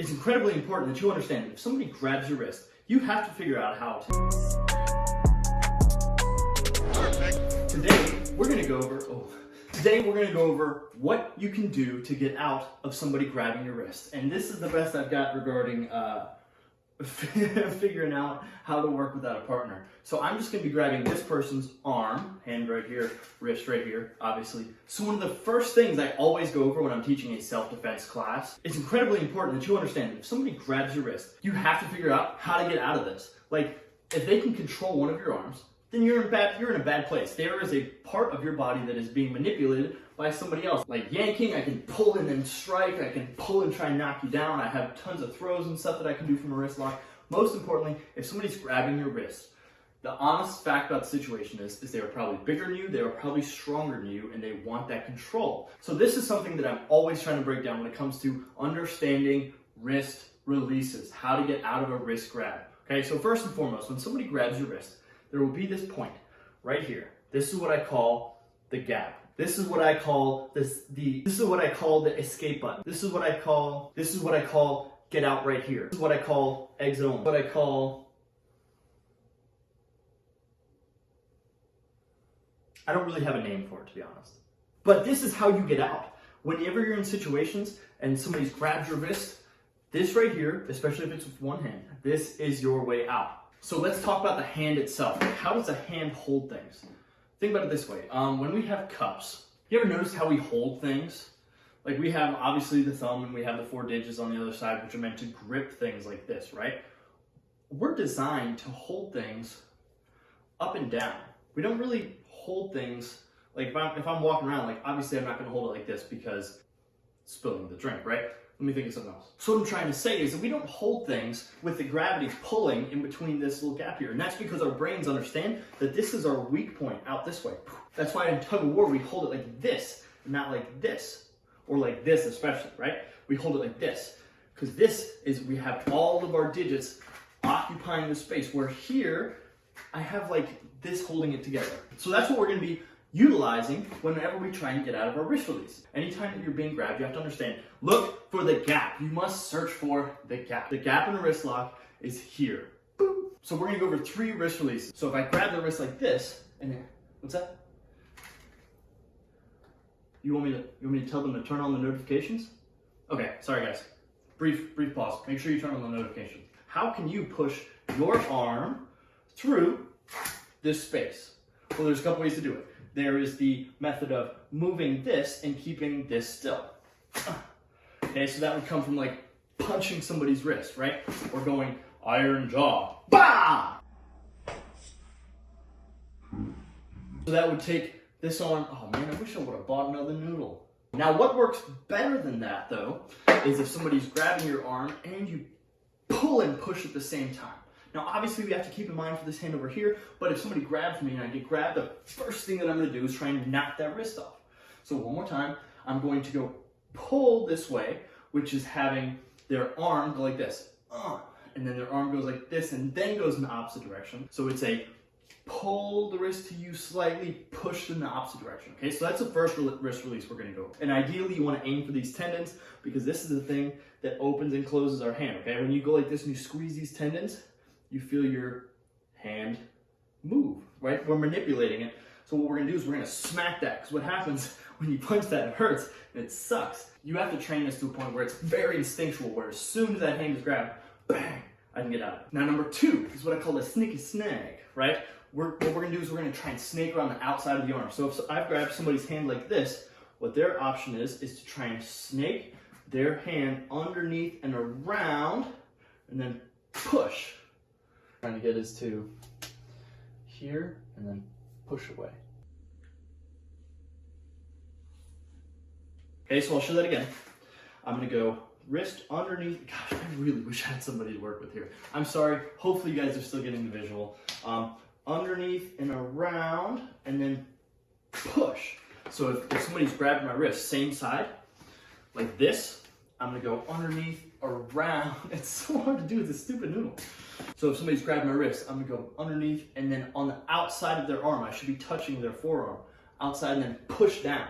It's incredibly important that you understand that if somebody grabs your wrist, you have to figure out how to. Today, we're gonna go over what you can do to get out of somebody grabbing your wrist. And this is the best I've got regarding figuring out how to work without a partner. So I'm just gonna be grabbing this person's arm, hand right here, wrist right here, obviously. So one of the first things I always go over when I'm teaching a self-defense class, it's incredibly important that you understand that if somebody grabs your wrist, you have to figure out how to get out of this. Like, if they can control one of your arms, then you're in a bad place. There is a part of your body that is being manipulated by somebody else. Like yanking, I can pull and then strike, I can pull and try and knock you down. I have tons of throws and stuff that I can do from a wrist lock. Most importantly, if somebody's grabbing your wrist, the honest fact about the situation is they are probably bigger than you, they are probably stronger than you, and they want that control. So this is something that I'm always trying to break down when it comes to understanding wrist releases, how to get out of a wrist grab. Okay, so first and foremost, when somebody grabs your wrist, there will be this point right here. This is what I call the gap. This is what I call this is what I call the escape button. This is what I call get out right here. This is what I call exit only. What I call, I don't really have a name for it, to be honest. But this is how you get out. Whenever you're in situations and somebody's grabbed your wrist, this right here, especially if it's with one hand, this is your way out. So let's talk about the hand itself. How does a hand hold things? Think about it this way. When we have cups, you ever notice how we hold things? Like we have obviously the thumb and we have the 4 digits on the other side, which are meant to grip things like this, right? We're designed to hold things up and down. We don't really hold things, like if I'm walking around, like obviously I'm not gonna hold it like this because spilling the drink, right? Let me think of something else. So what I'm trying to say is that we don't hold things with the gravity pulling in between this little gap here. And that's because our brains understand that this is our weak point out this way. That's why in tug of war, we hold it like this, not like this, or like this especially, right? We hold it like this, because this is, we have all of our digits occupying the space, where here, I have like this holding it together. So that's what we're gonna be utilizing whenever we try and get out of our wrist release. Anytime that you're being grabbed, you have to understand, look for the gap. You must search for the gap. The gap in a wrist lock is here. Boom. So we're gonna go over 3 wrist releases. So if I grab the wrist like this, and then, what's that? You want me to tell them to turn on the notifications? Okay, sorry guys. Brief pause. Make sure you turn on the notifications. How can you push your arm through this space? Well, there's a couple ways to do it. There is the method of moving this and keeping this still. Okay, so that would come from like punching somebody's wrist, right? Or going iron jaw, bah! So that would take this arm, oh man, I wish I would have bought another noodle. Now what works better than that though, is if somebody's grabbing your arm and you pull and push at the same time. Now, obviously, we have to keep in mind for this hand over here, but if somebody grabs me and I get grabbed, the first thing that I'm going to do is try and knock that wrist off. So one more time, I'm going to go pull this way, which is having their arm go like this, and then their arm goes like this and then goes in the opposite direction. So it's a pull the wrist to you slightly, push in the opposite direction. Okay, so that's the first wrist release we're going to go over. And ideally, you want to aim for these tendons because this is the thing that opens and closes our hand. Okay, when you go like this and you squeeze these tendons, you feel your hand move, right? We're manipulating it. So what we're gonna do is we're gonna smack that, because what happens when you punch that, it hurts and it sucks. You have to train this to a point where it's very instinctual, where as soon as that hand is grabbed, bang, I can get out of it. Now number 2 is what I call the sneaky snag, right? What we're gonna do is we're gonna try and snake around the outside of the arm. So if I've grabbed somebody's hand like this, what their option is to try and snake their hand underneath and around, and then push. Trying to get us to here and then push away. Okay, so I'll show that again. I'm gonna go wrist underneath. Gosh, I really wish I had somebody to work with here. I'm sorry, hopefully you guys are still getting the visual. Underneath and around and then push. So if somebody's grabbed my wrist, same side, like this, I'm gonna go underneath, around. It's so hard to do, it's a stupid noodle. So if somebody's grabbed my wrist, I'm gonna go underneath and then on the outside of their arm, I should be touching their forearm, outside and then push down.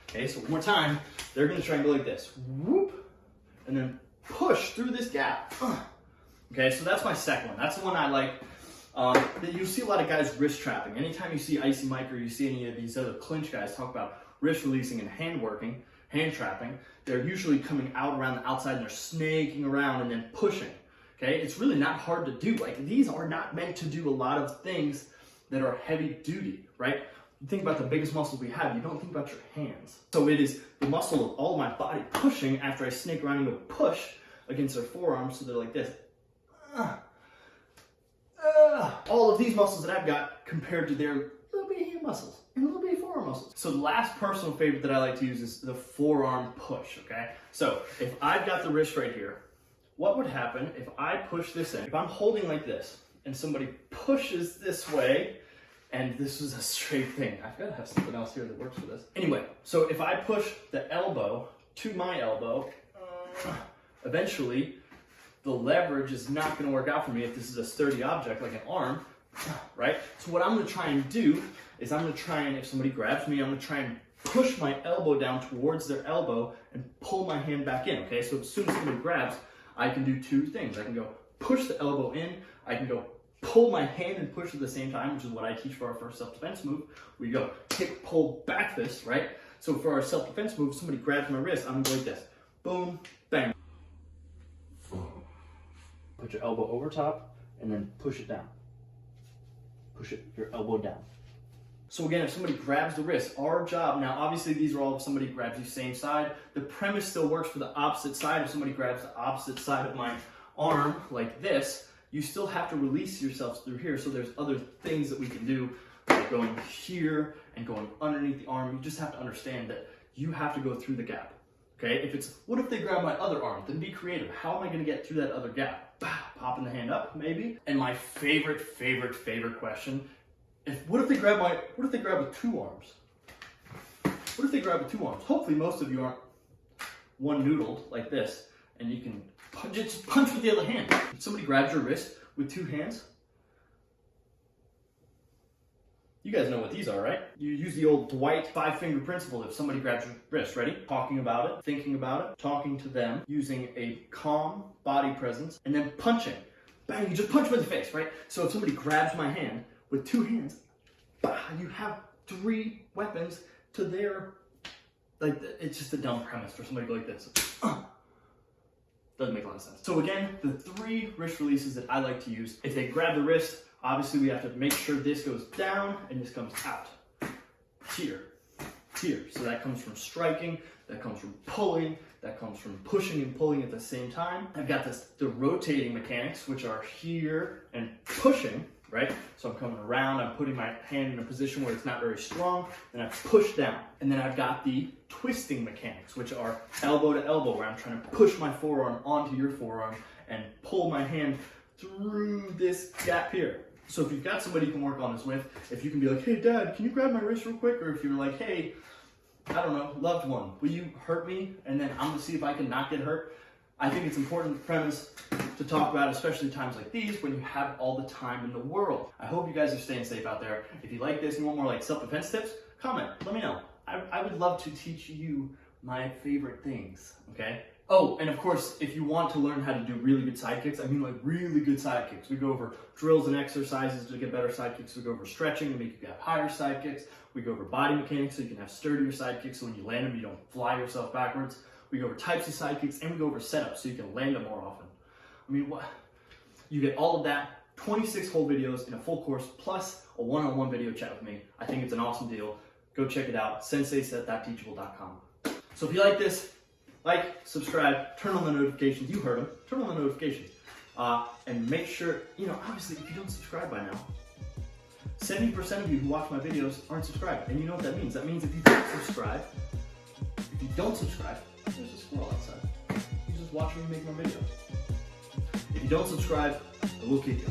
Okay, so one more time, they're gonna try and go like this, whoop, and then push through this gap. Okay, so that's my second one. That's the one I like. You see a lot of guys wrist trapping. Anytime you see Icy Mike or you see any of these other clinch guys talk about wrist releasing and hand working, hand trapping, they're usually coming out around the outside and they're snaking around and then pushing. Okay, it's really not hard to do. Like, these are not meant to do a lot of things that are heavy duty, right? You think about the biggest muscles we have, you don't think about your hands. So it is the muscle of all of my body pushing after I snake around and go push against their forearms, so they're like this. All of these muscles that I've got compared to their little bitty hand muscles and little bitty forearm muscles. So the last personal favorite that I like to use is the forearm push, okay? So if I've got the wrist right here, what would happen if I push this in? If I'm holding like this and somebody pushes this way, and this is a straight thing. I've got to have something else here that works for this. Anyway, so if I push the elbow to my elbow, eventually the leverage is not going to work out for me if this is a sturdy object like an arm, right? So what I'm going to try and do is I'm going to try and, if somebody grabs me, I'm going to try and push my elbow down towards their elbow and pull my hand back in, okay? So as soon as somebody grabs, I can do two things. I can go push the elbow in, I can go pull my hand and push at the same time, which is what I teach for our first self-defense move. We go kick, pull, back fist, right? So for our self-defense move, somebody grabs my wrist, I'm going to go like this. Boom, bang. Put your elbow over top and then push it down. Push it, your elbow down. So again, if somebody grabs the wrist, our job, now obviously these are all if somebody grabs you same side. The premise still works for the opposite side. If somebody grabs the opposite side of my arm like this, you still have to release yourself through here. So there's other things that we can do, like going here and going underneath the arm. You just have to understand that you have to go through the gap. Okay, if it's, what if they grab my other arm? Then be creative. How am I gonna get through that other gap? Popping the hand up, maybe. And my favorite question, what if they grab with two arms? What if they grab with two arms? Hopefully most of you aren't one noodled like this, and you can just punch with the other hand. If somebody grabs your wrist with two hands, you guys know what these are, right? You use the old Dwight 5-finger principle. If somebody grabs your wrist, ready? Talking about it, thinking about it, talking to them, using a calm body presence, and then punching. Bang, you just punch them in the face, right? So if somebody grabs my hand with two hands, bah, you have three weapons to their, like, it's just a dumb premise for somebody to go like this. Doesn't make a lot of sense. So again, the three wrist releases that I like to use, if they grab the wrist, obviously we have to make sure this goes down and this comes out. Here, here. So that comes from striking, that comes from pulling, that comes from pushing and pulling at the same time. I've got the rotating mechanics, which are here and pushing, right? So I'm coming around, I'm putting my hand in a position where it's not very strong, and I push down. And then I've got the twisting mechanics, which are elbow to elbow, where I'm trying to push my forearm onto your forearm and pull my hand through this gap here. So if you've got somebody you can work on this with, if you can be like, hey dad, can you grab my wrist real quick? Or if you're like, hey, I don't know, loved one, will you hurt me? And then I'm gonna see if I can not get hurt. I think it's important premise to talk about, especially times like these when you have all the time in the world. I hope you guys are staying safe out there. If you like this and want more like self-defense tips, comment, let me know. I would love to teach you my favorite things, okay? Oh, and of course, if you want to learn how to do really good side kicks, I mean like really good side kicks. We go over drills and exercises to get better side kicks. We go over stretching to make you have higher side kicks. We go over body mechanics so you can have sturdier side kicks so when you land them, you don't fly yourself backwards. We go over types of side kicks, and we go over setups so you can land them more often. I mean, what? You get all of that, 26 whole videos in a full course, plus a one-on-one video chat with me. I think it's an awesome deal. Go check it out, senseiseth.teachable.com. So if you like this, like, subscribe, turn on the notifications. You heard them. Turn on the notifications. And make sure, obviously, if you don't subscribe by now, 70% of you who watch my videos aren't subscribed. And you know what that means? That means if you don't subscribe, there's a squirrel outside. He's just watching me make my video. If you don't subscribe, I will kick you.